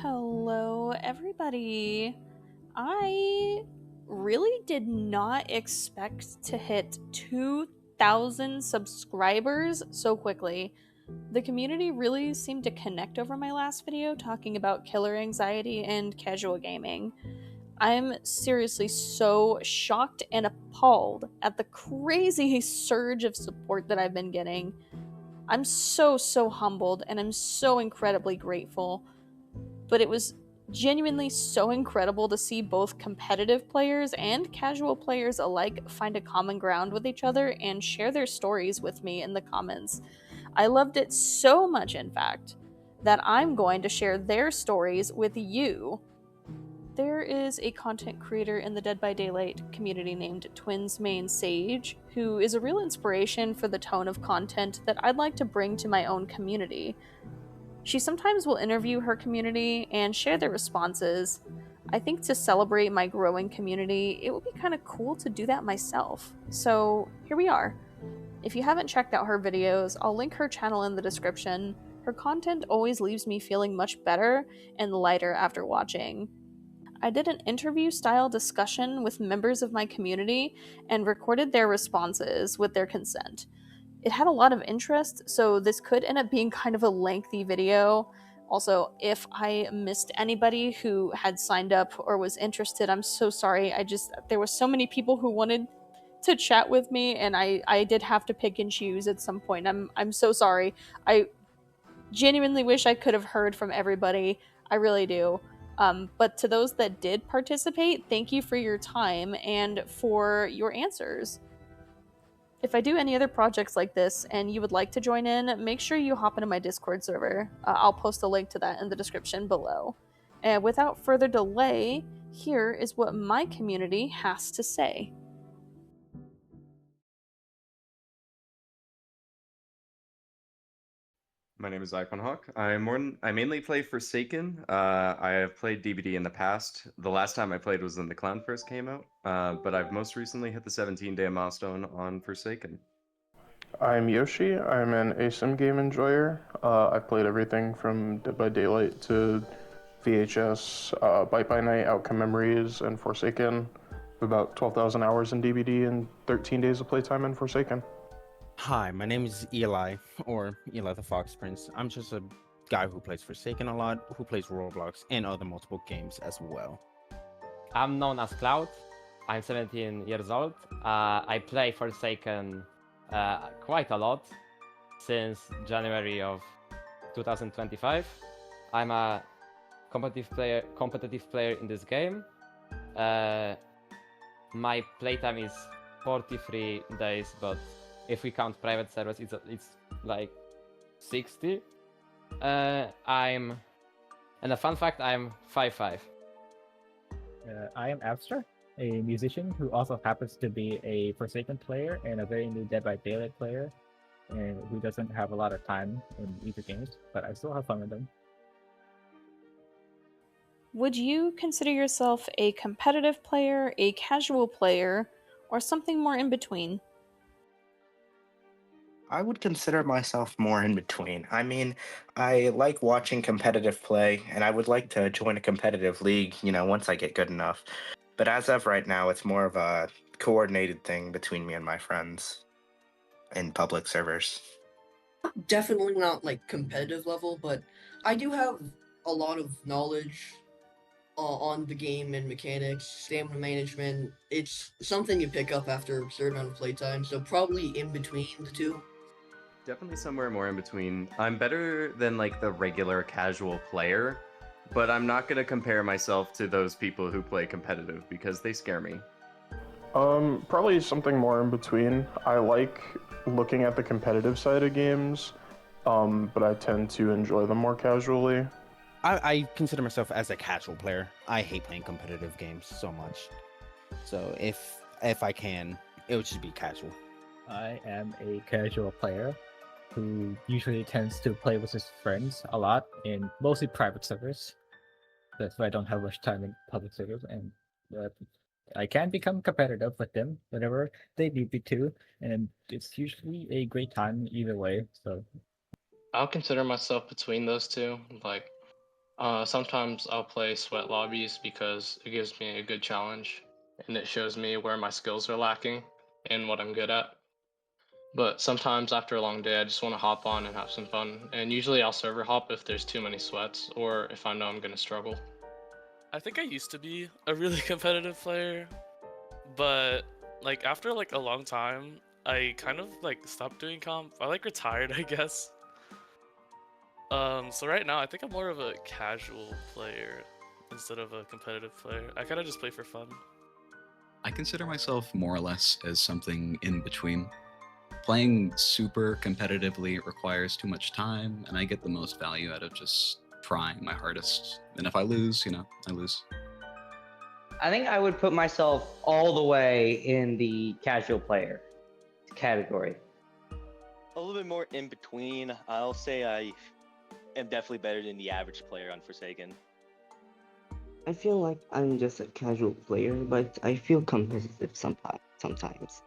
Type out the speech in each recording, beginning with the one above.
Hello, everybody. I really did not expect to hit 2,000 subscribers so quickly. The community really seemed to connect over my last video talking about killer anxiety and casual gaming. I'm seriously so shocked and appalled at the crazy surge of support that I've been getting. I'm so humbled and I'm so incredibly grateful, but it was genuinely so incredible to see both competitive players and casual players alike find a common ground with each other and share their stories with me in the comments. I loved it so much, in fact, that I'm going to share their stories with you. There is a content creator in the Dead by Daylight community named Twins Main Sage, who is a real inspiration for the tone of content that I'd like to bring to my own community. She sometimes will interview her community and share their responses. I think to celebrate my growing community, it would be kind of cool to do that myself. So here we are. If you haven't checked out her videos, I'll link her channel in the description. Her content always leaves me feeling much better and lighter after watching. I did an interview style discussion with members of my community and recorded their responses with their consent. It had a lot of interest, so this could end up being kind of a lengthy video. Also, if I missed anybody who had signed up or was interested, I'm so sorry. There were so many people who wanted to chat with me, and I did have to pick and choose at some point. I'm so sorry. I genuinely wish I could have heard from everybody. I really do. But to those that did participate, thank you for your time and for your answers. If I do any other projects like this and you would like to join in, make sure you hop into my Discord server. I'll post a link to that in the description below. And without further delay, here is what my community has to say. My name is Iconhawk. I mainly play Forsaken. I have played DBD in the past. The last time I played was when the Clown first came out, but I've most recently hit the 17-day milestone on Forsaken. I'm Yoshi. I'm an ASIM game enjoyer. I've played everything from Dead by Daylight to VHS, Bite by Night, Outcome Memories, and Forsaken. About 12,000 hours in DBD and 13 days of playtime in Forsaken. Hi, my name is Eli, or Eli the Fox Prince. I'm just a guy who plays Forsaken a lot, who plays Roblox and other multiple games as well. I'm known as Cloud. I'm 17 years old. I play Forsaken quite a lot since January of 2025. I'm a competitive player in this game. My playtime is 43 days, but if we count private servers, it's like 60. And a fun fact, I'm 5'5". I am Abstract, a musician who also happens to be a Forsaken player and a very new Dead by Daylight player, and who doesn't have a lot of time in either games, but I still have fun with them. Would you consider yourself a competitive player, a casual player, or something more in between? I would consider myself more in between. I mean, I like watching competitive play, and I would like to join a competitive league, once I get good enough. But as of right now, it's more of a coordinated thing between me and my friends in public servers. Definitely not like competitive level, but I do have a lot of knowledge on the game and mechanics, stamina management. It's something you pick up after a certain amount of playtime, so probably in between the two. Definitely somewhere more in between. I'm better than like the regular casual player, but I'm not going to compare myself to those people who play competitive because they scare me. Probably something more in between. I like looking at the competitive side of games, but I tend to enjoy them more casually. I consider myself as a casual player. I hate playing competitive games so much. So if I can, it would just be casual. I am a casual player who usually tends to play with his friends a lot in mostly private servers. That's why I don't have much time in public servers, and I can become competitive with them whenever they need me to, and it's usually a great time either way. So I'll consider myself between those two. Like, Sometimes I'll play sweat lobbies because it gives me a good challenge and it shows me where my skills are lacking and what I'm good at. But sometimes after a long day, I just want to hop on and have some fun. And usually I'll server hop if there's too many sweats or if I know I'm going to struggle. I think I used to be a really competitive player, but like after like a long time, I kind of like stopped doing comp. I like retired, I guess. So right now I think I'm more of a casual player instead of a competitive player. I kind of just play for fun. I consider myself more or less as something in between. Playing super competitively requires too much time, and I get the most value out of just trying my hardest. And if I lose, I lose. I think I would put myself all the way in the casual player category. A little bit more in between. I'll say I am definitely better than the average player on Forsaken. I feel like I'm just a casual player, but I feel competitive sometimes.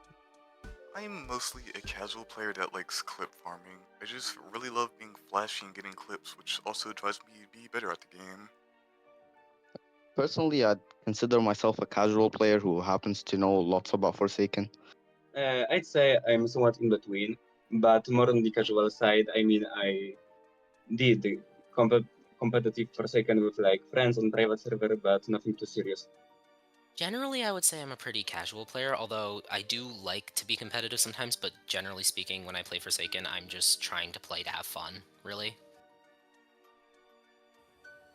I'm mostly a casual player that likes clip farming. I just really love being flashy and getting clips, which also drives me to be better at the game. Personally, I'd consider myself a casual player who happens to know lots about Forsaken. I'd say I'm somewhat in between, but more on the casual side. I mean, I did competitive Forsaken with like friends on private server, but nothing too serious. Generally, I would say I'm a pretty casual player, although I do like to be competitive sometimes, but generally speaking, when I play Forsaken, I'm just trying to play to have fun, really.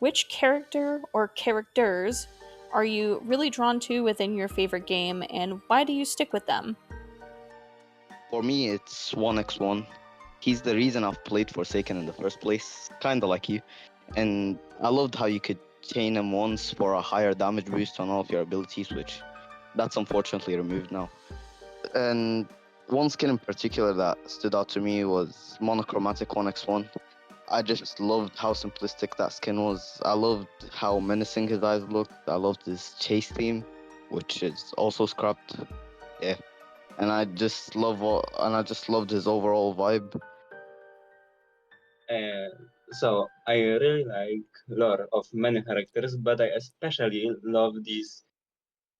Which character or characters are you really drawn to within your favorite game, and why do you stick with them? For me, it's 1x1. He's the reason I've played Forsaken in the first place, kinda like you. And I loved how you could chain him once for a higher damage boost on all of your abilities, which that's unfortunately removed now. And one skin in particular that stood out to me was Monochromatic 1x1. I just loved how simplistic that skin was. I loved how menacing his eyes looked. I loved his chase theme, which is also scrapped. Yeah. And I just loved his overall vibe. So I really like lore of many characters, but I especially love these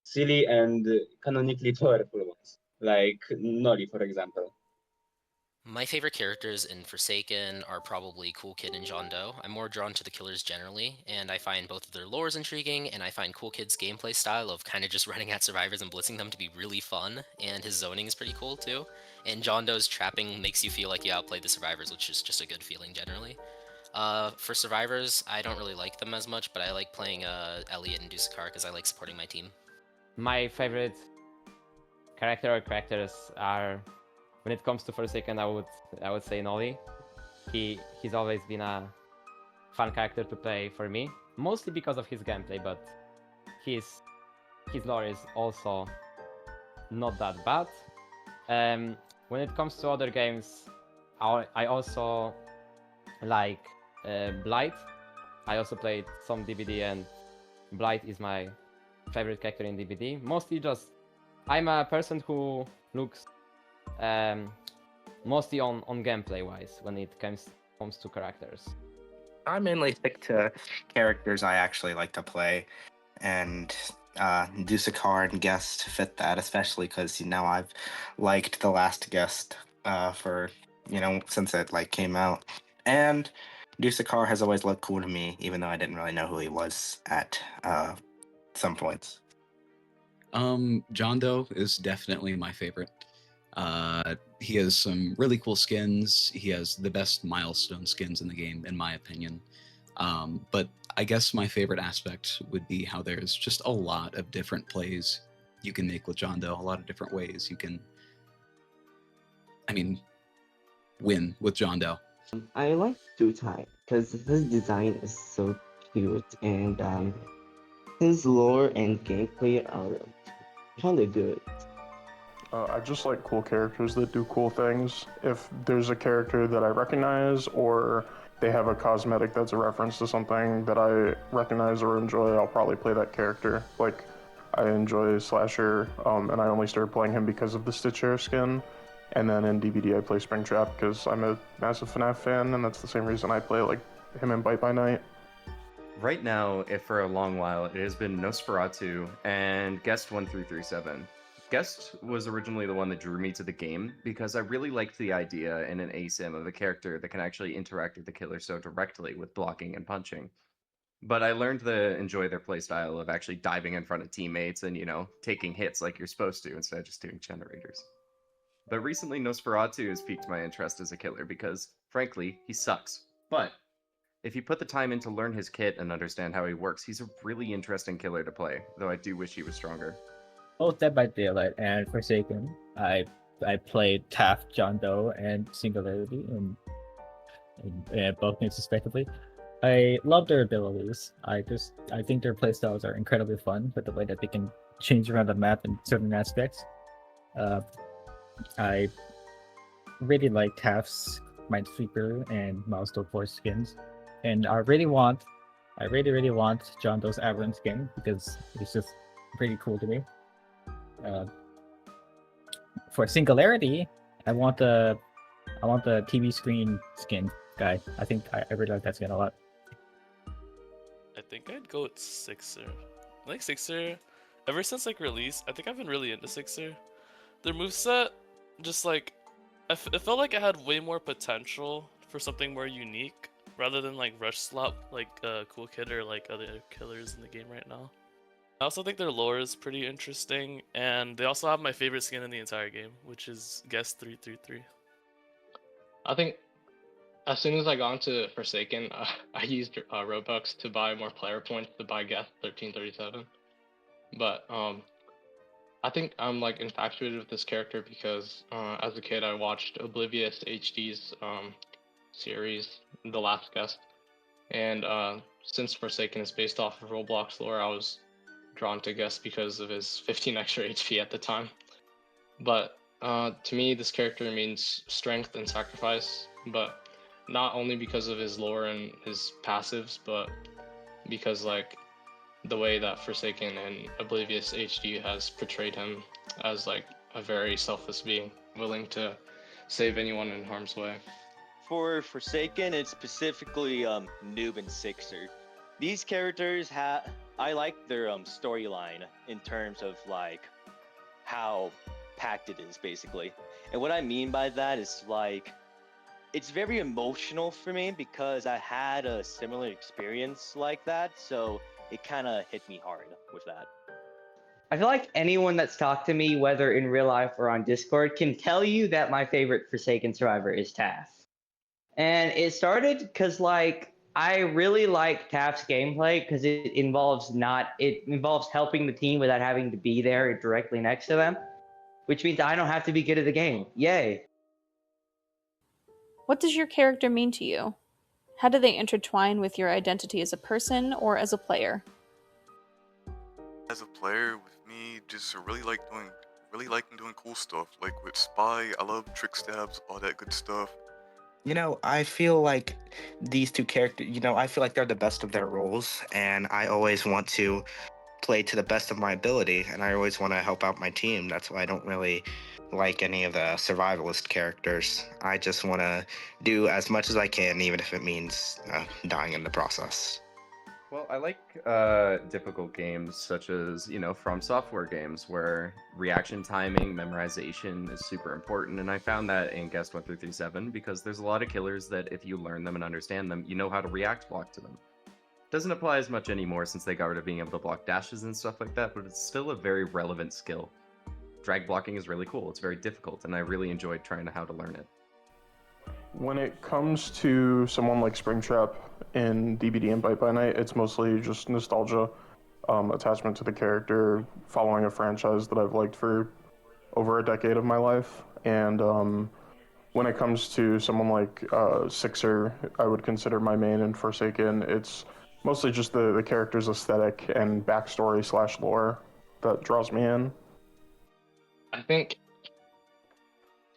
silly and canonically powerful ones, like Noli, for example. My favorite characters in Forsaken are probably Cool Kid and John Doe. I'm more drawn to the killers generally, and I find both of their lores intriguing, and I find Cool Kid's gameplay style of kind of just running at survivors and blitzing them to be really fun, and his zoning is pretty cool too. And John Doe's trapping makes you feel like you outplayed the survivors, which is just a good feeling generally. For survivors, I don't really like them as much, but I like playing Elliot and Dusakar because I like supporting my team. My favorite character or characters are, when it comes to Forsaken, I would say Noli. He's always been a fun character to play for me, mostly because of his gameplay, but his lore is also not that bad. When it comes to other games, I also like Blight. I also played some DBD, and Blight is my favorite character in DBD. Mostly just, I'm a person who looks mostly on gameplay wise when it comes to characters. I mainly stick to characters I actually like to play, and Dusakar and Guest fit that, especially because now I've liked the last Guest for since it came out, and Dusakar has always looked cool to me, even though I didn't really know who he was at some points. John Doe is definitely my favorite. He has some really cool skins. He has the best milestone skins in the game, in my opinion. But I guess my favorite aspect would be how there's just a lot of different plays you can make with John Doe, a lot of different ways you can, win with John Doe. I like Shoutout because his design is so cute, and his lore and gameplay are kind of good. I just like cool characters that do cool things. If there's a character that I recognize or they have a cosmetic that's a reference to something that I recognize or enjoy, I'll probably play that character. Like, I enjoy Slasher, and I only started playing him because of the Stitcher skin. And then in DBD I play Springtrap because I'm a massive FNAF fan, and that's the same reason I play like him in Bite by Night. Right now, if for a long while, it has been Nosferatu and Guest 1337. Guest was originally the one that drew me to the game because I really liked the idea in an ASIM of a character that can actually interact with the killer so directly with blocking and punching. But I learned to enjoy their playstyle of actually diving in front of teammates and, taking hits like you're supposed to instead of just doing generators. But recently, Nosferatu has piqued my interest as a killer because, frankly, he sucks. But if you put the time in to learn his kit and understand how he works, he's a really interesting killer to play, though I do wish he was stronger. Both Dead by Daylight and Forsaken, I played Taft, John Doe, and Singularity in both games respectively. I love their abilities. I think their playstyles are incredibly fun with the way that they can change around the map in certain aspects. I really like Taft's Minesweeper and Milestone Force skins, and I really want John Doe's Aberrant skin because it's just pretty cool to me. For Singularity, I want the TV screen skin guy. I think I really like that skin a lot. I think I'd go with Sixer. I like Sixer. Ever since like release, I think I've been really into Sixer. Their moveset, just like, it felt like it had way more potential for something more unique rather than like rush slap like Cool Kid or like other killers in the game right now. I also think their lore is pretty interesting, and they also have my favorite skin in the entire game, which is Guest 333. I think as soon as I got into Forsaken, I used Robux to buy more player points to buy Guest 1337. But I think I'm like infatuated with this character because as a kid I watched Oblivious HD's series, The Last Guest, and since Forsaken is based off of Roblox lore, I was drawn to Guest because of his 15 extra HP at the time. But to me, this character means strength and sacrifice, but not only because of his lore and his passives, but because like the way that Forsaken and Oblivious HD has portrayed him as like a very selfless being, willing to save anyone in harm's way. For Forsaken, it's specifically Noob and Sixer. These characters I like their storyline in terms of like how packed it is basically. And what I mean by that is like it's very emotional for me because I had a similar experience like that, so it kind of hit me hard with that. I feel like anyone that's talked to me, whether in real life or on Discord, can tell you that my favorite Forsaken survivor is Taff. And it started because like I really like Taff's gameplay because it involves helping the team without having to be there directly next to them, which means I don't have to be good at the game. Yay. What does your character mean to you? How do they intertwine with your identity as a person or as a player? As a player, with me, just really liking doing cool stuff. Like with Spy, I love trick stabs, all that good stuff. I feel like these two characters, I feel like they're the best of their roles, and I always want to play to the best of my ability, and I always want to help out my team. That's why I don't really like any of the survivalist characters. I just want to do as much as I can, even if it means dying in the process. Well, I like difficult games such as, From Software games where reaction timing, memorization is super important, and I found that in Guest 1337 because there's a lot of killers that if you learn them and understand them, you know how to react block to them. Doesn't apply as much anymore since they got rid of being able to block dashes and stuff like that, but it's still a very relevant skill. Drag blocking is really cool, it's very difficult, and I really enjoyed trying how to learn it. When it comes to someone like Springtrap in DBD and Bite by Night, it's mostly just nostalgia, attachment to the character, following a franchise that I've liked for over a decade of my life. And when it comes to someone like Sixer, I would consider my main in Forsaken. It's mostly just the character's aesthetic and backstory / lore that draws me in. I think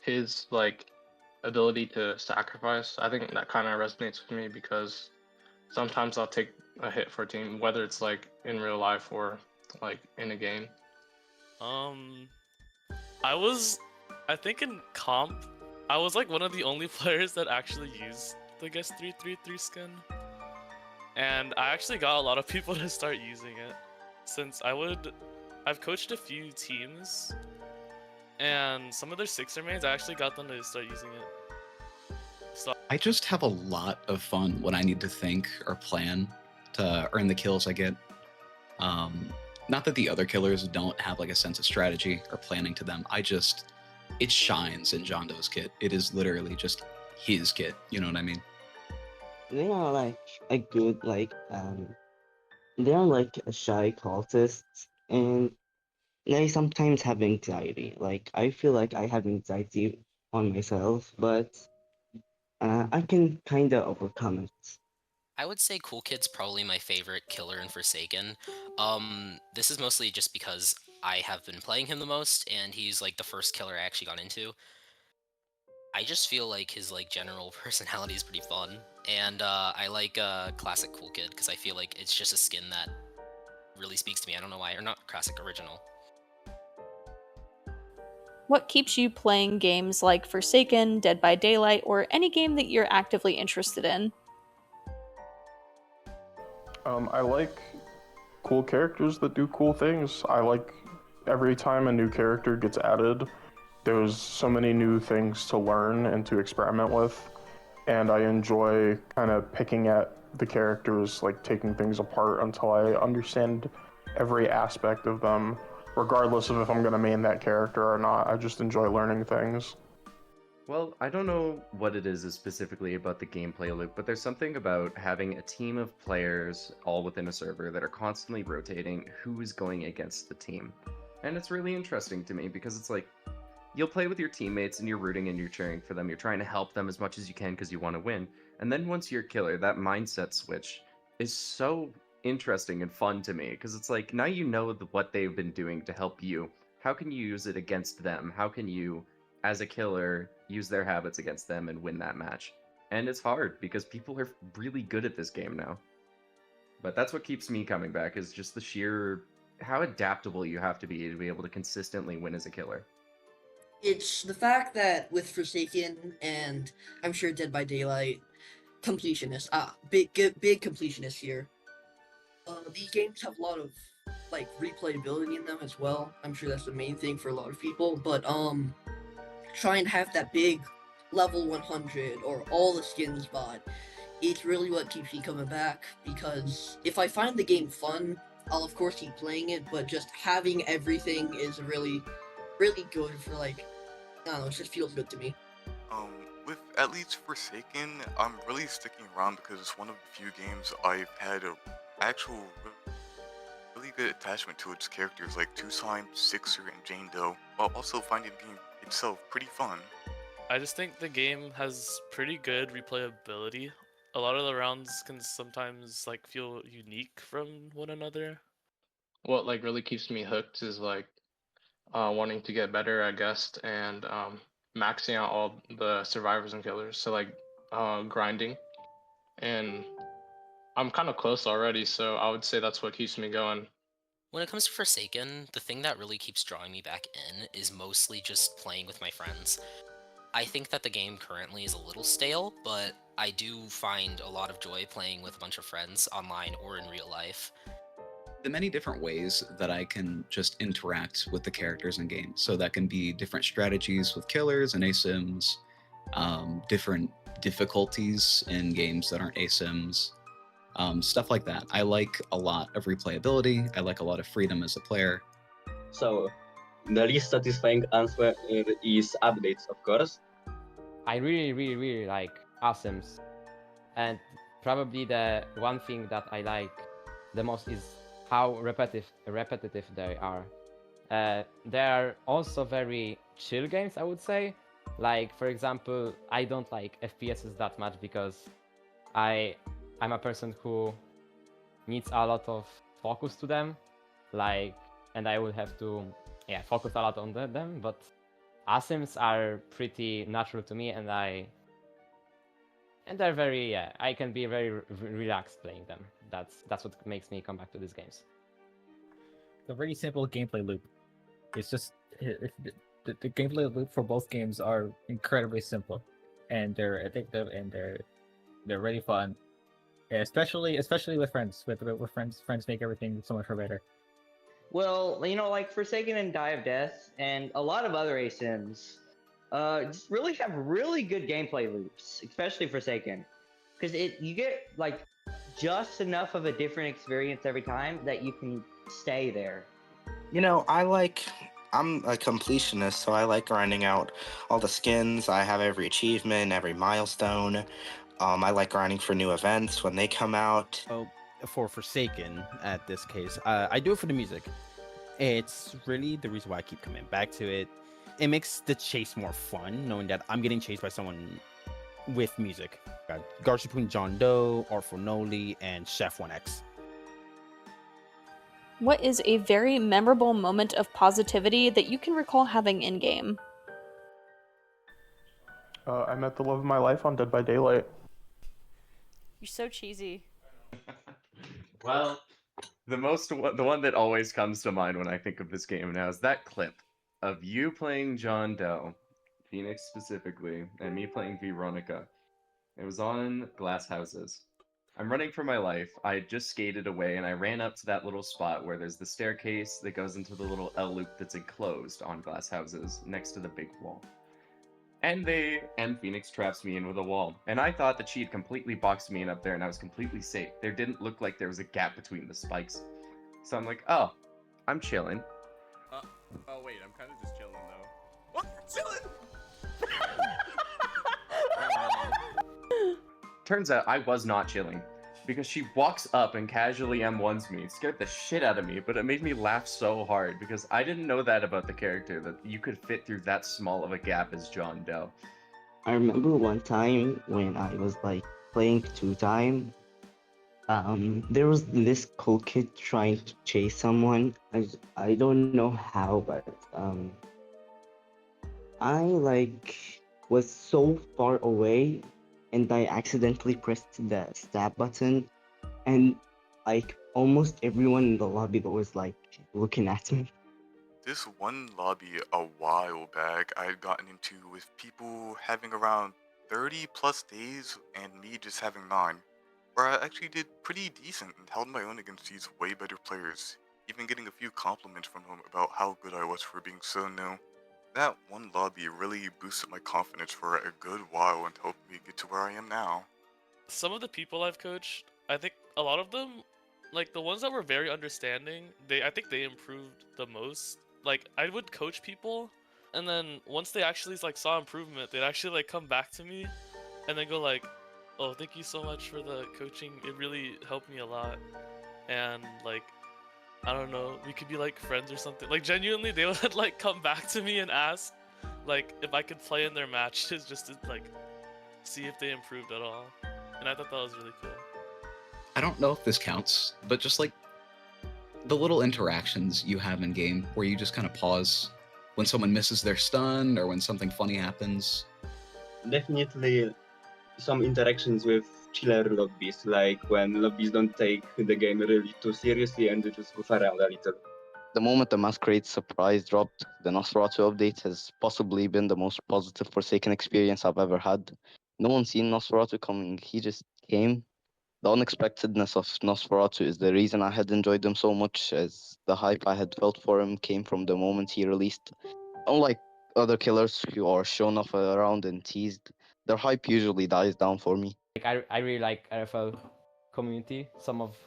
his like ability to sacrifice, I think that kind of resonates with me because sometimes I'll take a hit for a team, whether it's like in real life or like in a game. I think in comp, I was like one of the only players that actually used the Guest 333 skin. and I actually got a lot of people to start using it, since I've coached a few teams, and some of their sixer mains, I actually got them to start using it. So I just have a lot of fun when I need to think or plan to earn the kills I get. Not that the other killers don't have like a sense of strategy or planning to them. It shines in John Doe's kit. It is literally just his kit. You know what I mean? They are like a good they are like a shy cultists, and they sometimes have anxiety. Like I feel like I have anxiety on myself, but I can kind of overcome it. I would say Cool Kid's probably my favorite killer in Forsaken. This is mostly just because I have been playing him the most, and he's like the first killer I actually got into. I just feel like his like general personality is pretty fun, and I like classic Cool Kid because I feel like it's just a skin that really speaks to me. I don't know why, or not classic, original. What keeps you playing games like Forsaken, Dead by Daylight, or any game that you're actively interested in? I like cool characters that do cool things. I like every time a new character gets added, there's so many new things to learn and to experiment with, and I enjoy kind of picking at the characters, like taking things apart until I understand every aspect of them, regardless of if I'm going to main that character or not. I just enjoy learning things. Well, I don't know what it is specifically about the gameplay loop, but there's something about having a team of players all within a server that are constantly rotating who is going against the team. And it's really interesting to me because it's like you'll play with your teammates and you're rooting and you're cheering for them. You're trying to help them as much as you can because you want to win. And then once you're a killer, that mindset switch is so interesting and fun to me because it's like now you know what they've been doing to help you. How can you use it against them? How can you, as a killer, use their habits against them and win that match? And it's hard because people are really good at this game now. But that's what keeps me coming back is just the sheer how adaptable you have to be able to consistently win as a killer. It's the fact that with Forsaken and I'm sure Dead by Daylight, completionists, big completionists here. These games have a lot of like replayability in them as well. I'm sure that's the main thing for a lot of people. But try and have that big level 100 or all the skins bot. It's really what keeps me coming back because if I find the game fun, I'll of course keep playing it. But just having everything is really good for like I don't know. It just feels good to me. With at least Forsaken, I'm really sticking around because it's one of the few games I've had a actual really good attachment to its characters like Tucson, Sixer, and Jane Doe, while also finding the game itself pretty fun. I just think the game has pretty good replayability. A lot of the rounds can sometimes like feel unique from one another. What like really keeps me hooked is like wanting to get better at guest and maxing out all the survivors and killers. So like grinding, and I'm kind of close already. So I would say that's what keeps me going. When it comes to Forsaken, the thing that really keeps drawing me back in is mostly just playing with my friends. I think that the game currently is a little stale, but I do find a lot of joy playing with a bunch of friends online or in real life. The many different ways that I can just interact with the characters in game. So that can be different strategies with killers and ASIMs, different difficulties in games that aren't ASIMs, stuff like that. I like a lot of replayability. I like a lot of freedom as a player. So, the least satisfying answer is updates, of course. I really like ASIMs, and probably the one thing that I like the most is how repetitive they are. They are also very chill games, I would say. Like for example, I don't like FPSs that much because I'm a person who needs a lot of focus to them, like, and I would have to focus a lot on them. But ASIMs are pretty natural to me, and they're very I can be very relaxed playing them. That's what makes me come back to these games. A very simple gameplay loop. It's just the gameplay loop for both games are incredibly simple, and they're addictive, and they're really fun. Yeah, especially with friends. With friends, friends make everything so much more better. Well, like Forsaken and Die of Death and a lot of other ASIMs, just really have really good gameplay loops, especially Forsaken, because you get like just enough of a different experience every time that you can stay there. I'm a completionist, so I like grinding out all the skins. I have every achievement, every milestone. I like grinding for new events when they come out. Well, for Forsaken, at this case, I do it for the music. It's really the reason why I keep coming back to it. It makes the chase more fun, knowing that I'm getting chased by someone with music. Got Garcipoon John Doe, Artful Noli, and Chef 1X. What is a very memorable moment of positivity that you can recall having in game? I met the love of my life on Dead by Daylight. You're so cheesy. Well, the one that always comes to mind when I think of this game now is that clip of you playing John Doe, Phoenix specifically, and me playing Veronica. It was on Glass Houses. I'm running for my life. I just skated away and I ran up to that little spot where there's the staircase that goes into the little L loop that's enclosed on Glass Houses next to the big wall. And Phoenix traps me in with a wall. And I thought that she had completely boxed me in up there and I was completely safe. There didn't look like there was a gap between the spikes. So I'm like, oh, I'm chilling. Oh wait, I'm kind of just chilling though. What? Chilling? Turns out I was not chilling, because she walks up and casually M1s me. It scared the shit out of me, but it made me laugh so hard, because I didn't know that about the character, that you could fit through that small of a gap as John Doe. I remember one time when I was like playing two time. There was this cool kid trying to chase someone. I don't know how, but I was so far away, and I accidentally pressed the stab button, and almost everyone in the lobby was looking at me. This one lobby a while back I had gotten into with people having around 30 plus days and me just having 9, where I actually did pretty decent and held my own against these way better players, even getting a few compliments from them about how good I was for being so new. That one lobby really boosted my confidence for a good while and helped me get to where I am now. Some of the people I've coached, I think a lot of them, like the ones that were very understanding, I think they improved the most. Like I would coach people, and then once they actually like saw improvement, they'd actually like come back to me, and then go like, "Oh, thank you so much for the coaching. It really helped me a lot." And like, I don't know, we could be like friends or something. Like genuinely, they would like come back to me and ask, like, if I could play in their matches just to like see if they improved at all. And I thought that was really cool. I don't know if this counts, but just like the little interactions you have in game where you just kind of pause when someone misses their stun or when something funny happens. Definitely some interactions with chiller lobbies, like when lobbies don't take the game really too seriously and they just goof around a little. The moment the Masquerade surprise dropped, the Nosferatu update has possibly been the most positive Forsaken experience I've ever had. No one seen Nosferatu coming, he just came. The unexpectedness of Nosferatu is the reason I had enjoyed him so much, as the hype I had felt for him came from the moment he released. Unlike other killers who are shown off around and teased, their hype usually dies down for me. Like I really like RFL community. Some of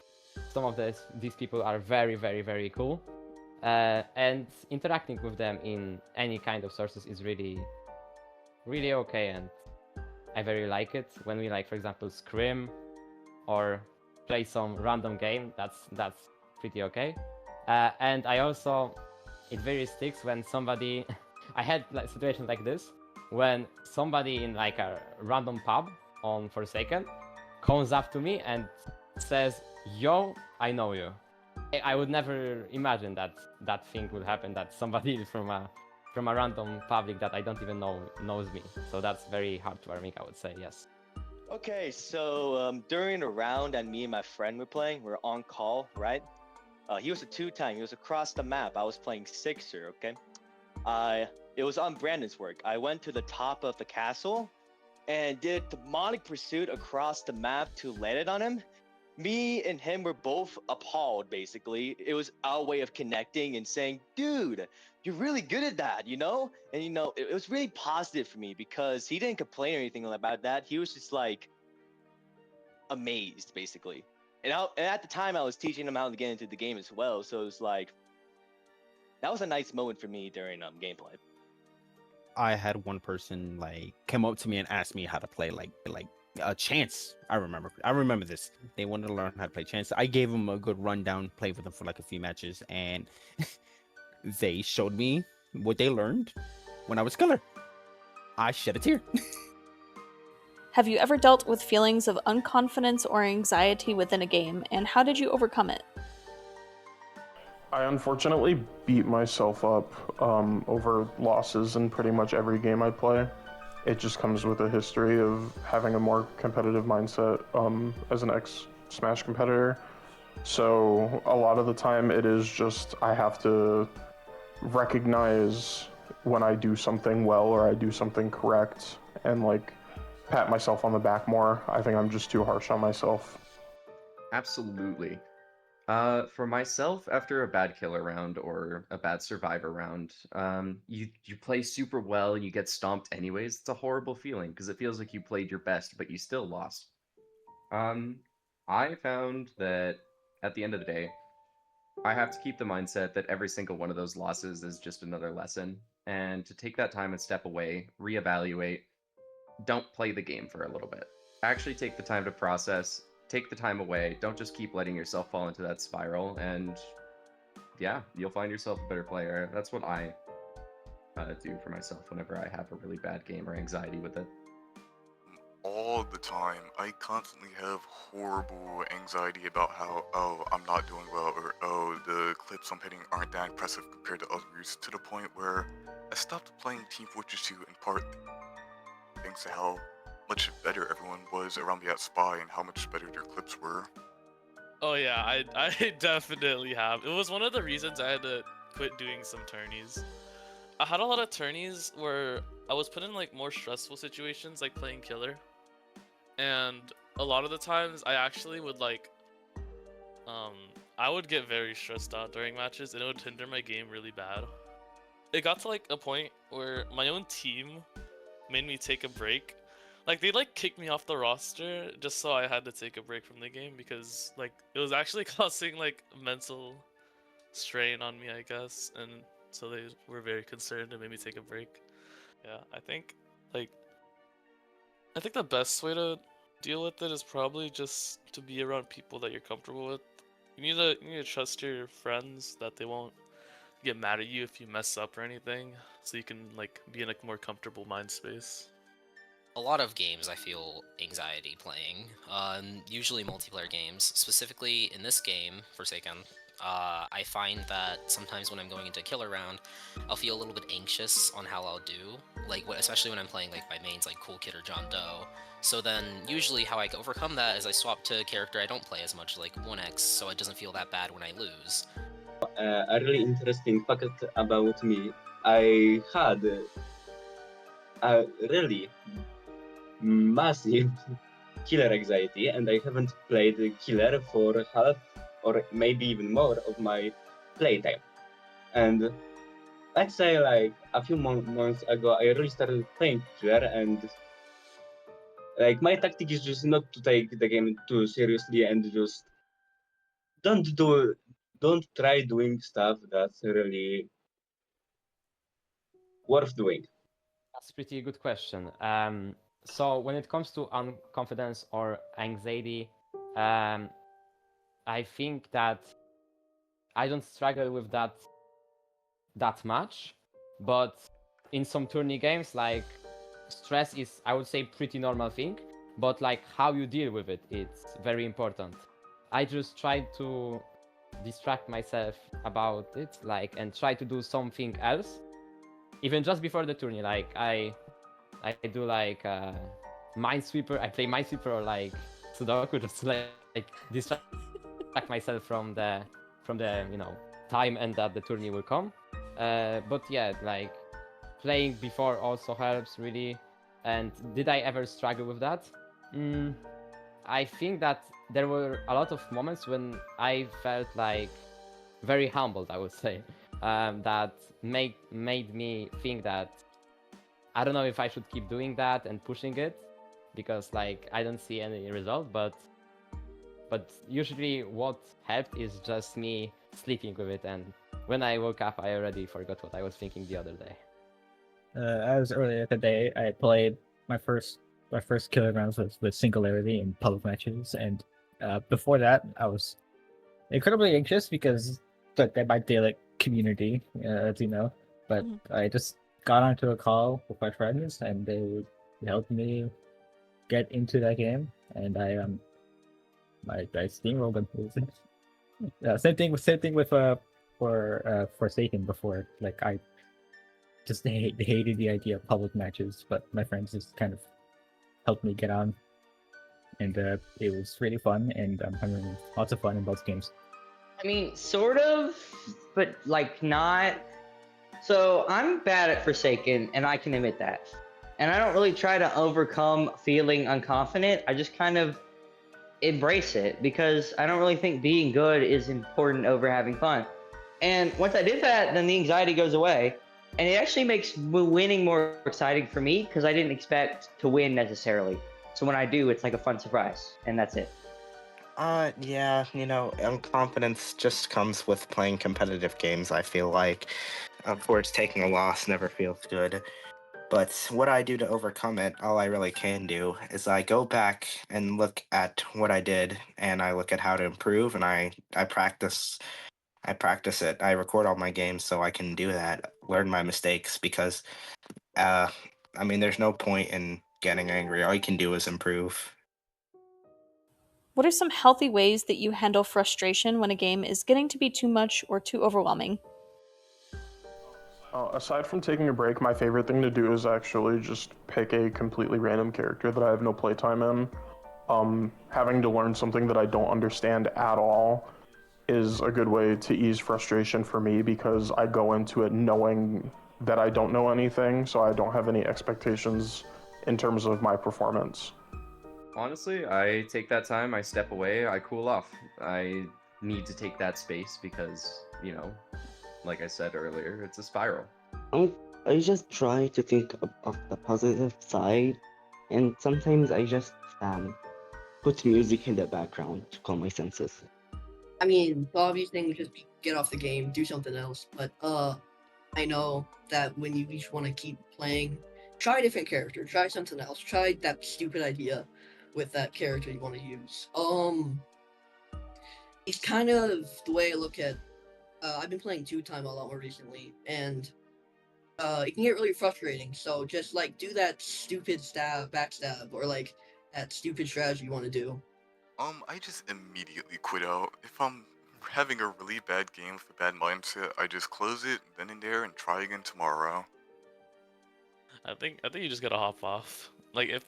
these people are very very cool, and interacting with them in any kind of sources is really okay, and I very like it. When we like, for example, scrim or play some random game, that's pretty okay. And I also, it very sticks when somebody I had like situations like this when somebody in like a random pub on Forsaken comes up to me and says, "Yo, I know you." I would never imagine that that thing would happen, that somebody from a random public that I don't even know knows me. So that's very hard to warming, I would say, yes. Okay, so during a round and me and my friend were playing, we're on call, right? He was a 2-time, he was across the map. I was playing Sixer, okay? It was on Brandon's work. I went to the top of the castle, and did demonic pursuit across the map to land it on him. Me and him were both appalled, basically. It was our way of connecting and saying, dude, you're really good at that, you know? And, it was really positive for me because he didn't complain or anything about that. He was just like amazed, basically. And at the time, I was teaching him how to get into the game as well. So it was like, that was a nice moment for me during gameplay. I had one person like come up to me and ask me how to play like Chance. I remember this. They wanted to learn how to play Chance. I gave them a good rundown, played with them for like a few matches, and they showed me what they learned when I was killer. I shed a tear. Have you ever dealt with feelings of unconfidence or anxiety within a game, and how did you overcome it? I unfortunately beat myself up over losses in pretty much every game I play. It just comes with a history of having a more competitive mindset as an ex-Smash competitor. So a lot of the time it is just I have to recognize when I do something well or I do something correct and like pat myself on the back more. I think I'm just too harsh on myself. Absolutely. For myself, after a bad killer round or a bad survivor round, you play super well and you get stomped anyways. It's a horrible feeling because it feels like you played your best, but you still lost. I found that at the end of the day, I have to keep the mindset that every single one of those losses is just another lesson, and to take that time and step away, reevaluate, don't play the game for a little bit. Actually take the time to process, take the time away, don't just keep letting yourself fall into that spiral, and yeah, you'll find yourself a better player. That's what I do for myself whenever I have a really bad game or anxiety with it. All the time. I constantly have horrible anxiety about how, oh, I'm not doing well, or oh, the clips I'm hitting aren't that impressive compared to others, to the point where I stopped playing Team Fortress 2 in part thanks to how much better everyone was around me at Spy and how much better their clips were. Oh yeah, I definitely have. It was one of the reasons I had to quit doing some tourneys. I had a lot of tourneys where I was put in like more stressful situations, like playing killer, and a lot of the times I actually would I would get very stressed out during matches, and it would hinder my game really bad. It got to like a point where my own team made me take a break. Like they kicked me off the roster just so I had to take a break from the game because like it was actually causing like mental strain on me, I guess, and so they were very concerned and made me take a break. Yeah, I think the best way to deal with it is probably just to be around people that you're comfortable with. You need to trust your friends that they won't get mad at you if you mess up or anything, so you can be in a more comfortable mind space. A lot of games I feel anxiety playing, usually multiplayer games. Specifically in this game, Forsaken, I find that sometimes when I'm going into a killer round, I'll feel a little bit anxious on how I'll do, especially when I'm playing my mains like Cool Kid or John Doe. So then usually how I overcome that is I swap to a character I don't play as much, like 1x, so it doesn't feel that bad when I lose. A really interesting fact about me. I had a really massive killer anxiety, and I haven't played killer for half or maybe even more of my playtime. And let's say a few months ago, I really started playing killer, and my tactic is just not to take the game too seriously and just don't try doing stuff that's really worth doing. That's a pretty good question. So when it comes to unconfidence or anxiety, I think that I don't struggle with that much, but in some tourney games, stress is, I would say, pretty normal thing, but how you deal with it, it's very important. I just try to distract myself about it, and try to do something else, even just before the tourney. I do Minesweeper. I play Minesweeper or Sudoku, just to distract myself from the time and that the tourney will come. But yeah, playing before also helps really. And did I ever struggle with that? I think that there were a lot of moments when I felt like very humbled, I would say, that made me think that I don't know if I should keep doing that and pushing it, because like I don't see any result. But usually what helped is just me sleeping with it, and when I woke up, I already forgot what I was thinking the other day. As earlier today, I played my first killer rounds with Singularity in public matches, and before that, I was incredibly anxious because that my Dalek community, as you know. But I just got onto a call with my friends, and they helped me get into that game, and I steamrolled them. Same thing with for Forsaken before. Like I just hated the idea of public matches, but my friends just kind of helped me get on, and it was really fun, and I'm having lots of fun in both games. I mean, sort of, but like not. So I'm bad at Forsaken, and I can admit that. And I don't really try to overcome feeling unconfident. I just kind of embrace it because I don't really think being good is important over having fun. And once I did that, then the anxiety goes away. And it actually makes winning more exciting for me because I didn't expect to win necessarily. So when I do, it's like a fun surprise, and that's it. Yeah, confidence just comes with playing competitive games, I feel like. Of course, taking a loss never feels good. But what I do to overcome it, all I really can do, is I go back and look at what I did, and I look at how to improve, and I practice it. I record all my games so I can do that, learn my mistakes, because, there's no point in getting angry. All you can do is improve. What are some healthy ways that you handle frustration when a game is getting to be too much or too overwhelming? Aside from taking a break, my favorite thing to do is actually just pick a completely random character that I have no playtime in. Having to learn something that I don't understand at all is a good way to ease frustration for me because I go into it knowing that I don't know anything, so I don't have any expectations in terms of my performance. Honestly, I take that time, I step away, I cool off. I need to take that space because, like I said earlier, it's a spiral. I just try to think of the positive side, and sometimes I just put music in the background to calm my senses. I mean, the obvious thing would just be get off the game, do something else. But I know that when you just want to keep playing, try a different character, try something else, try that stupid idea with that character you want to use. It's kind of the way I look at. I've been playing two time a lot more recently, and it can get really frustrating. So just like do that stupid backstab, or like that stupid strategy you want to do. I just immediately quit out. If I'm having a really bad game with a bad mindset, I just close it then and there and try again tomorrow. I think you just gotta hop off. Like if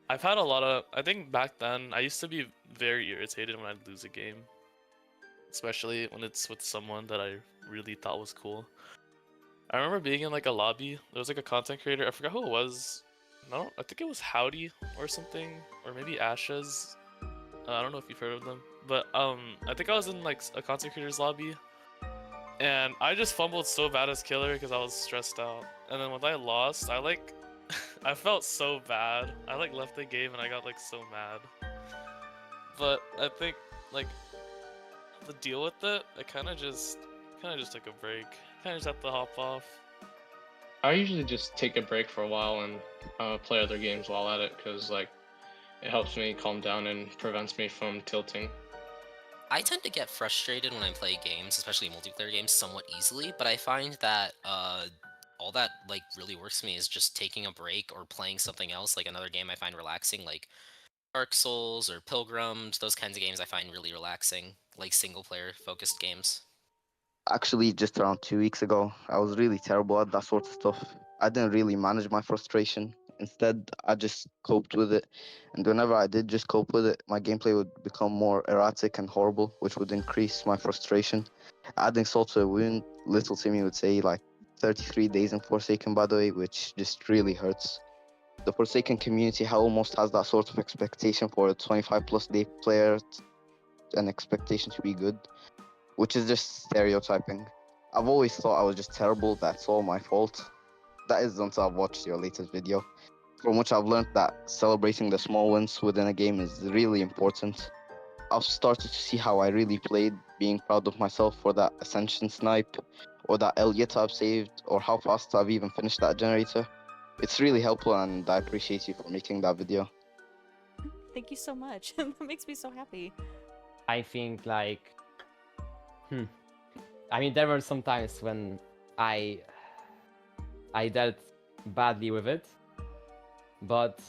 I've had a lot of, I think back then I used to be very irritated when I'd lose a game, especially when it's with someone that I really thought was cool. I remember being in like a lobby. There was like a content creator. I forgot who it was. I think it was Howdy or something, or maybe Ashes. I don't know if you've heard of them, but I think I was in like a content creator's lobby, and I just fumbled so bad as killer because I was stressed out. And then when I lost, I felt so bad. I like left the game and I got like so mad. But I think like to deal with it, I kind of just took a break. Kind of just have to hop off. I usually just take a break for a while and play other games while at it, because like it helps me calm down and prevents me from tilting. I tend to get frustrated when I play games, especially multiplayer games, somewhat easily, but I find that all that like really works for me is just taking a break or playing something else, like another game I find relaxing, like Dark Souls or Pilgrims. Those kinds of games I find really relaxing, like single player focused games. Actually, just around 2 weeks ago, I was really terrible at that sort of stuff. I didn't really manage my frustration. Instead, I just coped with it. And whenever I did just cope with it, my gameplay would become more erratic and horrible, which would increase my frustration. Adding salt to the wound, little Timmy would say like 33 days in Forsaken, by the way, which just really hurts. the Forsaken community almost has that sort of expectation for a 25+ day player, an expectation to be good, which is just stereotyping. I've always thought I was just terrible, that's all my fault. That is until I've watched your latest video, from which I've learned that celebrating the small wins within a game is really important. I've started to see how I really played, being proud of myself for that Ascension snipe, or that Elliot I've saved, or how fast I've even finished that generator. It's really helpful, and I appreciate you for making that video. Thank you so much. That makes me so happy. I think like, I mean, there were some times when I dealt badly with it, but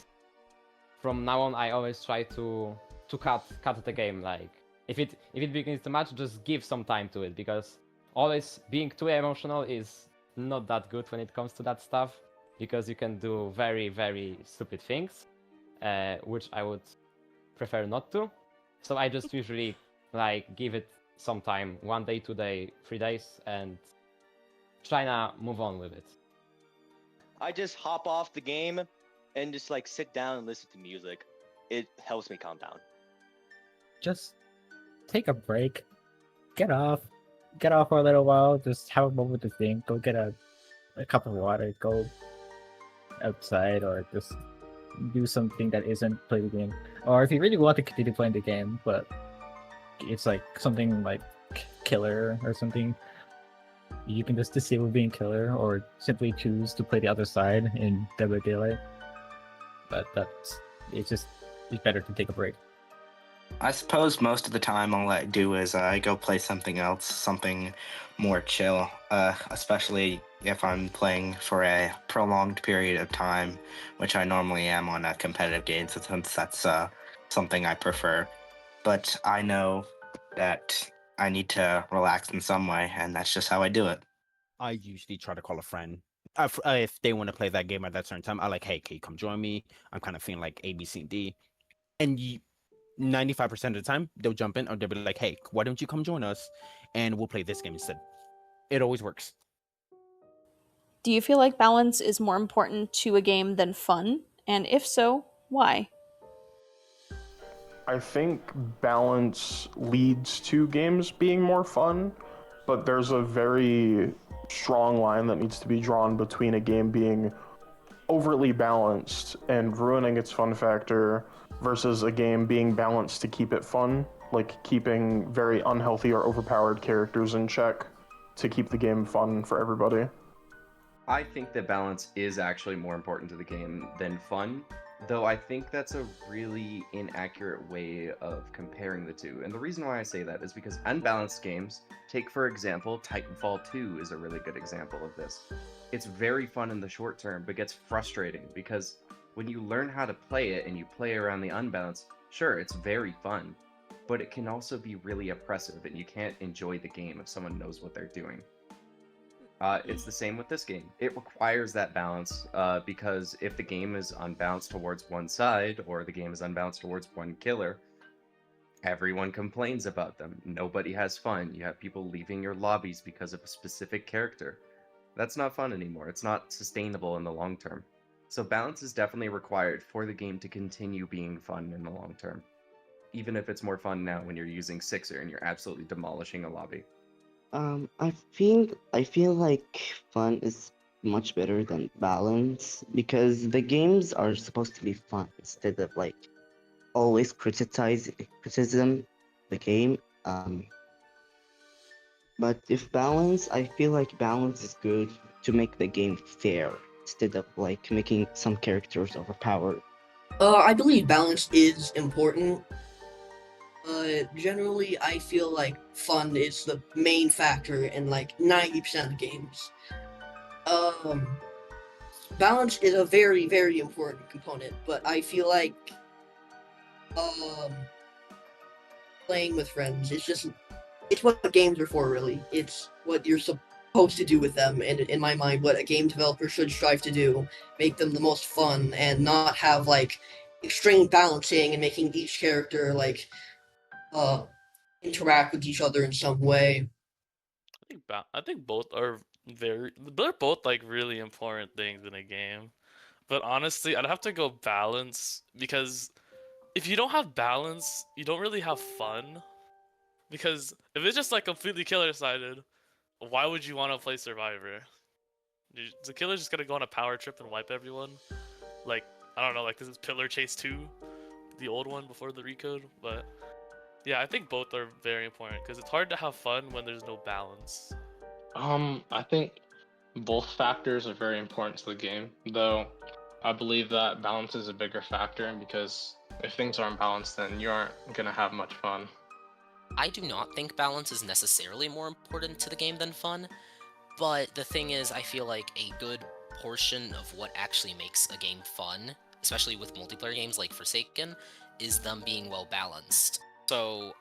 from now on I always try to cut the game. Like if it begins too much, just give some time to it, because always being too emotional is not that good when it comes to that stuff, because you can do very, very stupid things, which I would prefer not to. So I just usually like give it some time, 1 day, 2 day, 3 days, and try to move on with it. I just hop off the game and just like sit down and listen to music. It helps me calm down. Just take a break, get off for a little while, just have a moment to think, go get a cup of water, go outside, or just do something that isn't play the game. Or if you really want to continue playing the game, but it's like something like killer or something, you can just disable being killer, or simply choose to play the other side in Dead by Daylight. But it's better to take a break. I suppose most of the time all I do is I go play something else, something more chill, especially if I'm playing for a prolonged period of time, which I normally am on a competitive game, since that's something I prefer. But I know that I need to relax in some way, and that's just how I do it. I usually try to call a friend. If they want to play that game at that certain time, I like, hey, can you come join me? I'm kind of feeling like A, B, C, D. And 95% of the time, they'll jump in, or they'll be like, hey, why don't you come join us? And we'll play this game instead. It always works. Do you feel like balance is more important to a game than fun? And if so, why? I think balance leads to games being more fun, but there's a very strong line that needs to be drawn between a game being overly balanced and ruining its fun factor versus a game being balanced to keep it fun, like keeping very unhealthy or overpowered characters in check to keep the game fun for everybody. I think that balance is actually more important to the game than fun, though I think that's a really inaccurate way of comparing the two. And the reason why I say that is because unbalanced games, take for example, Titanfall 2 is a really good example of this. It's very fun in the short term, but gets frustrating because when you learn how to play it and you play around the unbalanced, sure, it's very fun, but it can also be really oppressive and you can't enjoy the game if someone knows what they're doing. It's the same with this game. It requires that balance because if the game is unbalanced towards one side or the game is unbalanced towards one killer, everyone complains about them. Nobody has fun. You have people leaving your lobbies because of a specific character. That's not fun anymore. It's not sustainable in the long term. So balance is definitely required for the game to continue being fun in the long term. Even if it's more fun now when you're using Sixer and you're absolutely demolishing a lobby. I feel like fun is much better than balance, because the games are supposed to be fun instead of like always criticism the game. But if balance, I feel like balance is good to make the game fair instead of like making some characters overpowered. I believe balance is important. Generally, I feel like fun is the main factor in like 90% of the games. Balance is a very, very important component, but I feel like playing with friends, it's what games are for, really. It's what you're supposed to do with them, and in my mind, what a game developer should strive to do, make them the most fun, and not have like extreme balancing and making each character like interact with each other in some way. I think both are they're both like really important things in a game. but honestly, I'd have to go balance because if you don't have balance, you don't really have fun. Because if it's just like completely killer-sided, why would you want to play Survivor? The killer's just gonna go on a power trip and wipe everyone. Like, I don't know, like this is Pillar Chase 2, the old one before the recode, but yeah, I think both are very important because it's hard to have fun when there's no balance. I think both factors are very important to the game, though I believe that balance is a bigger factor because if things aren't balanced, then you aren't gonna have much fun. I do not think balance is necessarily more important to the game than fun, but the thing is, I feel like a good portion of what actually makes a game fun, especially with multiplayer games like Forsaken, is them being well balanced. So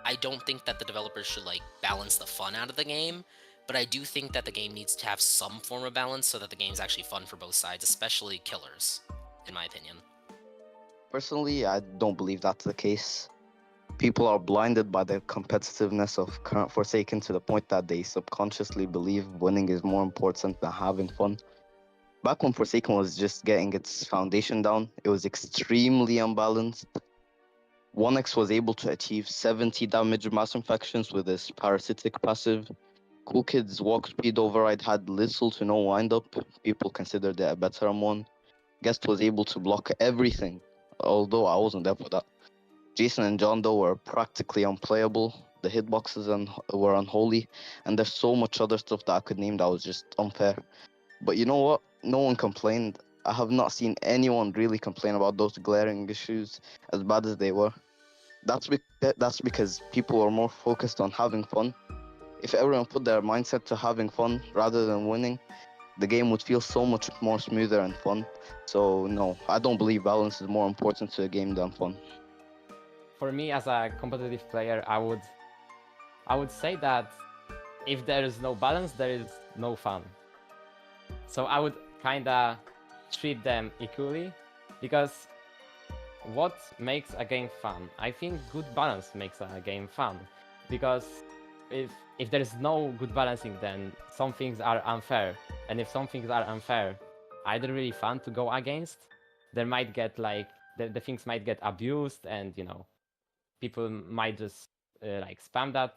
I don't think that the developers should like balance the fun out of the game, but I do think that the game needs to have some form of balance so that the game's actually fun for both sides, especially killers, in my opinion. Personally, I don't believe that's the case. People are blinded by the competitiveness of current Forsaken to the point that they subconsciously believe winning is more important than having fun. Back when Forsaken was just getting its foundation down, it was extremely unbalanced. 1x was able to achieve 70 damage mass infections with his parasitic passive. Cool Kid's walk speed override had little to no windup. People considered it a better M1. Guest was able to block everything, although I wasn't there for that. Jason and John Doe were practically unplayable. The hitboxes were unholy, and there's so much other stuff that I could name that was just unfair. But you know what? No one complained. I have not seen anyone really complain about those glaring issues, as bad as they were. That's because people were more focused on having fun. If everyone put their mindset to having fun rather than winning, the game would feel so much more smoother and fun. So no, I don't believe balance is more important to a game than fun. For me, as a competitive player, I would say that if there is no balance, there is no fun. So I would kinda treat them equally, because what makes a game fun? I think good balance makes a game fun, because if there is no good balancing, then some things are unfair, and if some things are unfair, either really fun to go against, there might get like the things might get abused, and you know, people might just like spam that.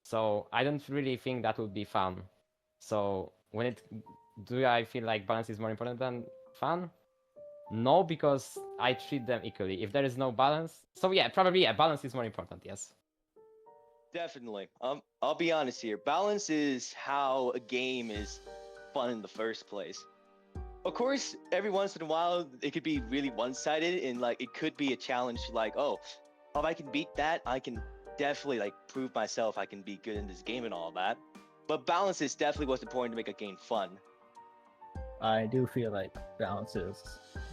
So I don't really think that would be fun. So do I feel like balance is more important than fun? No, because I treat them equally. If there is no balance, so yeah, probably balance is more important. Yes. Definitely. I'll be honest here. Balance is how a game is fun in the first place. Of course, every once in a while it could be really one-sided, and like it could be a challenge. Like, oh, if I can beat that, I can definitely like prove myself I can be good in this game and all that. But balance is definitely what's important to make a game fun. I do feel like balance is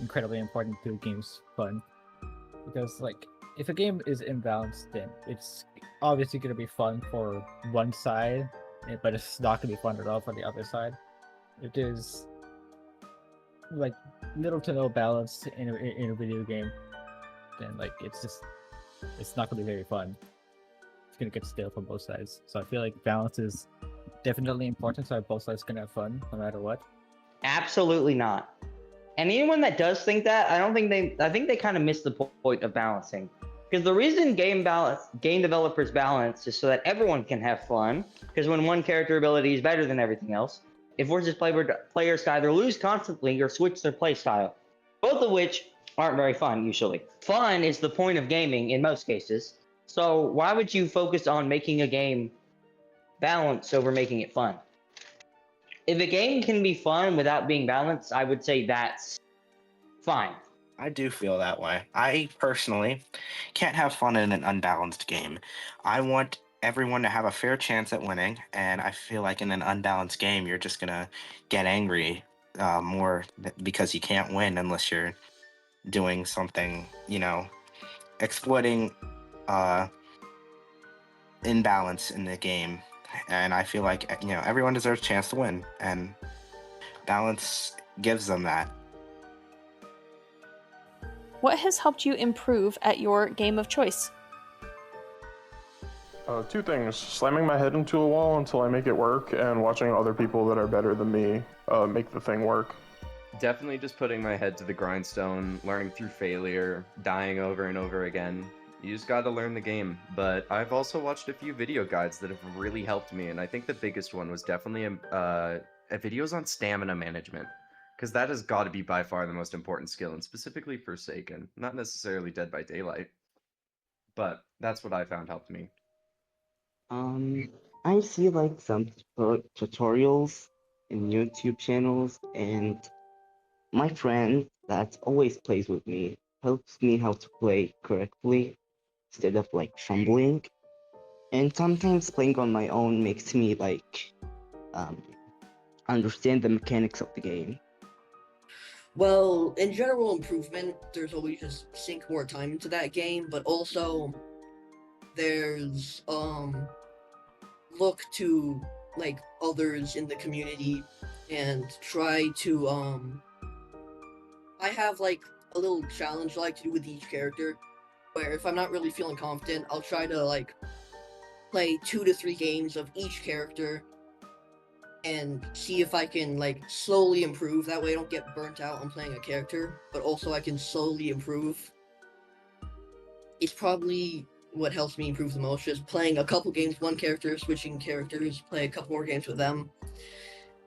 incredibly important to a game's fun, because like if a game is imbalanced, then it's obviously going to be fun for one side, but it's not going to be fun at all for the other side. If there's like little to no balance in a video game, then like it's not going to be very fun. It's going to get stale from both sides. So I feel like balance is definitely important, so both sides can have fun no matter what. Absolutely not. And anyone that does think that, I think they kind of miss the point of balancing. Because the reason game developers balance is so that everyone can have fun. Because when one character ability is better than everything else, it forces players to either lose constantly or switch their playstyle. Both of which aren't very fun, usually. Fun is the point of gaming in most cases. So why would you focus on making a game balanced over making it fun? If a game can be fun without being balanced, I would say that's fine. I do feel that way. I personally can't have fun in an unbalanced game. I want everyone to have a fair chance at winning, and I feel like in an unbalanced game, you're just gonna get angry more because you can't win unless you're doing something, exploiting imbalance in the game. And I feel like everyone deserves a chance to win, and balance gives them that. What has helped you improve at your game of choice? Two things: slamming my head into a wall until I make it work, and watching other people that are better than me make the thing work. Definitely just putting my head to the grindstone, learning through failure, dying over and over again. You just gotta learn the game. But I've also watched a few video guides that have really helped me, and I think the biggest one was definitely videos on stamina management. Because that has got to be by far the most important skill, and specifically Forsaken. Not necessarily Dead by Daylight, but that's what I found helped me. Um, I see like some tutorials in YouTube channels, and my friend that always plays with me helps me how to play correctly instead of like fumbling. And sometimes playing on my own makes me like um, understand the mechanics of the game. Well, in general improvement, there's always just sink more time into that game, but also there's look to like others in the community and try to I have like a little challenge I like to do with each character where if I'm not really feeling confident, I'll try to like play 2 to 3 games of each character and see if I can like slowly improve. That way I don't get burnt out on playing a character, but also I can slowly improve. It's probably what helps me improve the most, just playing a couple games with one character, switching characters, play a couple more games with them.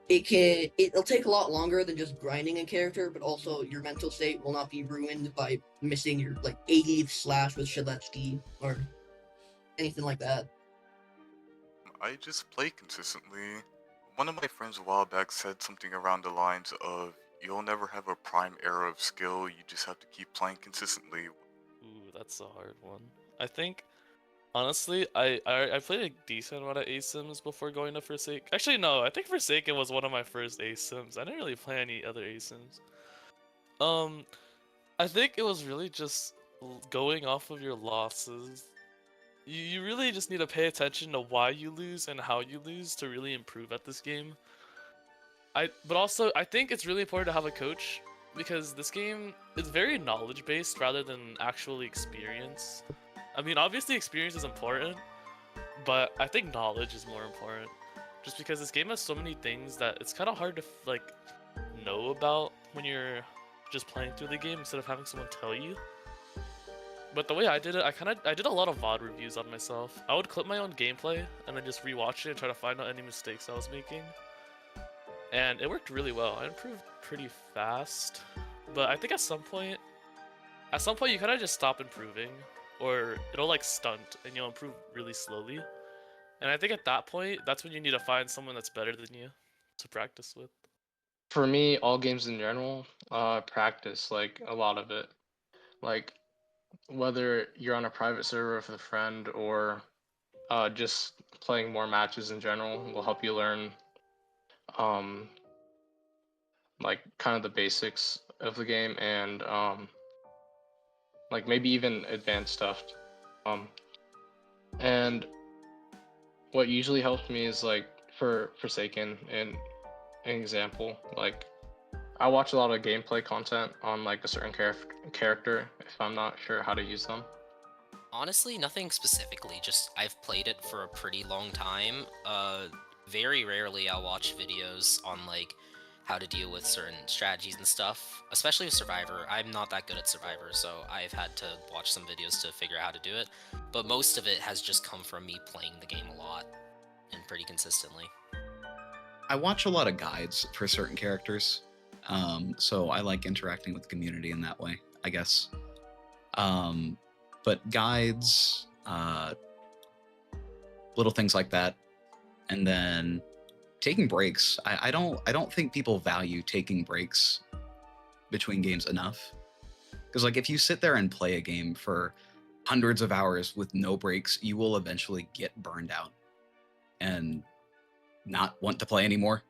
It'll take a lot longer than just grinding a character, but also your mental state will not be ruined by missing your like 80th slash with Shiletsky or anything like that. I just play consistently. One of my friends a while back said something around the lines of, "You'll never have a prime era of skill. You just have to keep playing consistently." Ooh, that's a hard one. I think, honestly, I played a decent amount of ASIMs before going to Forsaken. Actually, no, I think Forsaken was one of my first ASIMs. I didn't really play any other ASIMs. I think it was really just going off of your losses. You really just need to pay attention to why you lose and how you lose to really improve at this game. But also, I think it's really important to have a coach because this game is very knowledge based rather than actually experience. I mean, obviously experience is important, but I think knowledge is more important. Just because this game has so many things that it's kind of hard to like know about when you're just playing through the game instead of having someone tell you. But the way I did it, I did a lot of VOD reviews on myself. I would clip my own gameplay and then just rewatch it and try to find out any mistakes I was making. And it worked really well. I improved pretty fast. But I think at some point you kind of just stop improving, or it'll like stunt and you'll improve really slowly. And I think at that point, that's when you need to find someone that's better than you to practice with. For me, all games in general, practice, like a lot of it. Like whether you're on a private server with a friend or just playing more matches in general will help you learn um, like kind of the basics of the game and like maybe even advanced stuff. And what usually helps me is like for Forsaken and an example, like I watch a lot of gameplay content on like a certain character if I'm not sure how to use them. Honestly, nothing specifically, just I've played it for a pretty long time. Very rarely I'll watch videos on like how to deal with certain strategies and stuff, especially with Survivor. I'm not that good at Survivor, so I've had to watch some videos to figure out how to do it, but most of it has just come from me playing the game a lot and pretty consistently. I watch a lot of guides for certain characters, so I like interacting with the community in that way, I guess. But guides, little things like that, and then taking breaks. I don't think people value taking breaks between games enough, because like if you sit there and play a game for hundreds of hours with no breaks, you will eventually get burned out and not want to play anymore.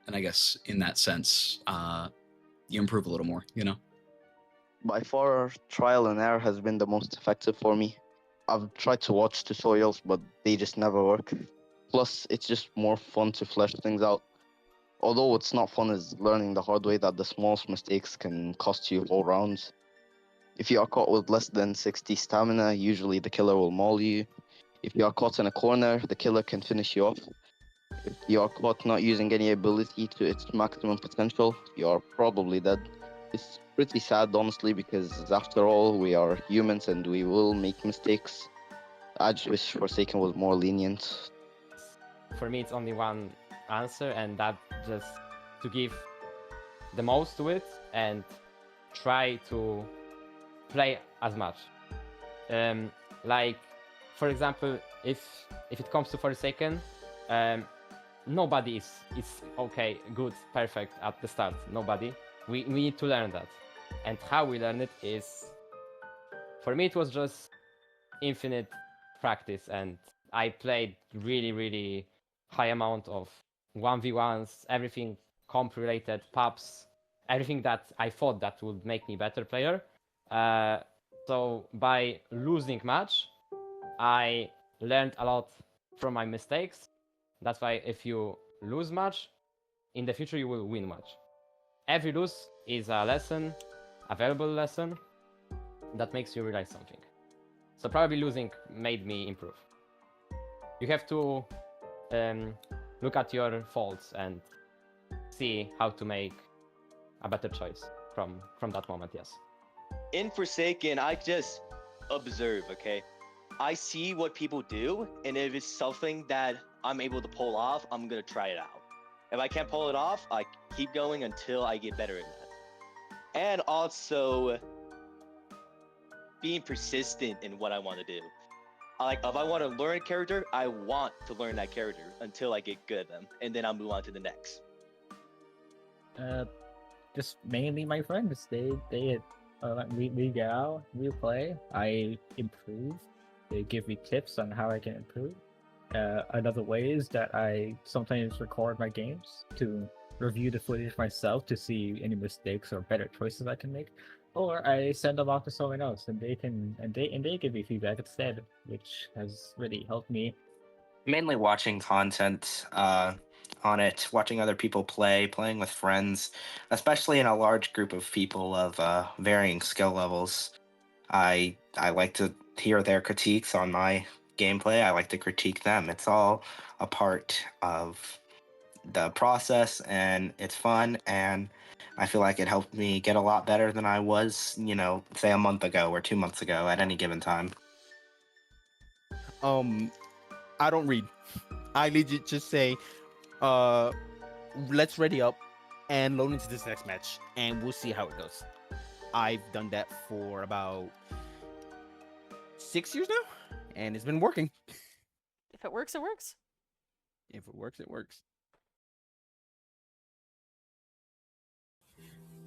And I guess in that sense, you improve a little more, you know? By far, trial and error has been the most effective for me. I've tried to watch tutorials, but they just never work. Plus, it's just more fun to flesh things out. Although what's not fun is learning the hard way that the smallest mistakes can cost you whole rounds. If you are caught with less than 60 stamina, usually the killer will maul you. If you are caught in a corner, the killer can finish you off. If you're caught not using any ability to its maximum potential, you're probably dead. It's pretty sad, honestly, because after all, we are humans and we will make mistakes. I just wish Forsaken was more lenient. For me, it's only one answer, and that just to give the most to it and try to play as much. Like, for example, if it comes to Forsaken, nobody is okay, good, perfect at the start. Nobody. We need to learn that, and how we learn it is, for me, it was just infinite practice, and I played really high amount of 1v1s, everything comp related, pubs, everything that I thought that would make me better player. So by losing match, I learned a lot from my mistakes. That's why if you lose match, in the future you will win match. Every lose is a lesson, a valuable lesson that makes you realize something. So probably losing made me improve. You have to look at your faults and see how to make a better choice from that moment. Yes. In Forsaken, I just observe, okay? I see what people do, and if it's something that I'm able to pull off, I'm gonna try it out. If I can't pull it off, I keep going until I get better at that. And also, being persistent in what I want to do. Like, if I want to learn a character, I want to learn that character until I get good at them, and then I'll move on to the next. Just mainly my friends. We go out, we play. I improve. They give me tips on how I can improve. Another way is that I sometimes record my games to review the footage myself to see any mistakes or better choices I can make, or I send them off to someone else and they give me feedback instead, which has really helped me. Mainly watching content on it, watching other people playing with friends, especially in a large group of people of varying skill levels. I like to hear their critiques on my gameplay. I like to critique them. It's all a part of the process, and it's fun, and I feel like it helped me get a lot better than I was, say a month ago or 2 months ago at any given time. I don't read. I legit just say, let's ready up and load into this next match, and we'll see how it goes. I've done that for about 6 years now, and it's been working. If it works, it works. If it works, it works.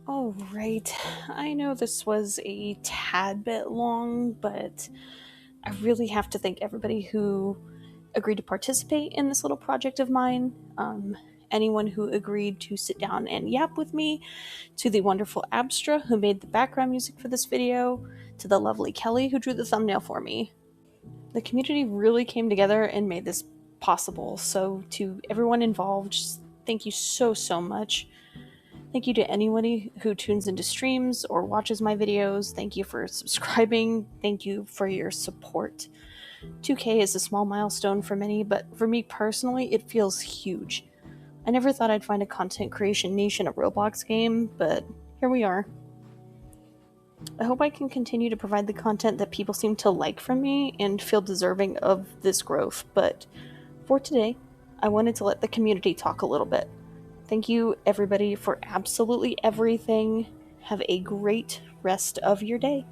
All right. I know this was a tad bit long, but I really have to thank everybody who agreed to participate in this little project of mine. Anyone who agreed to sit down and yap with me, to the wonderful Abstra who made the background music for this video, to the lovely Kelly who drew the thumbnail for me. The community really came together and made this possible. So to everyone involved, just thank you so much. Thank you to anybody who tunes into streams or watches my videos. Thank you for subscribing. Thank you for your support. 2K is a small milestone for many, but for me personally, it feels huge. I never thought I'd find a content creation niche in a Roblox game, but here we are. I hope I can continue to provide the content that people seem to like from me and feel deserving of this growth, but for today, I wanted to let the community talk a little bit. Thank you, everybody, for absolutely everything. Have a great rest of your day.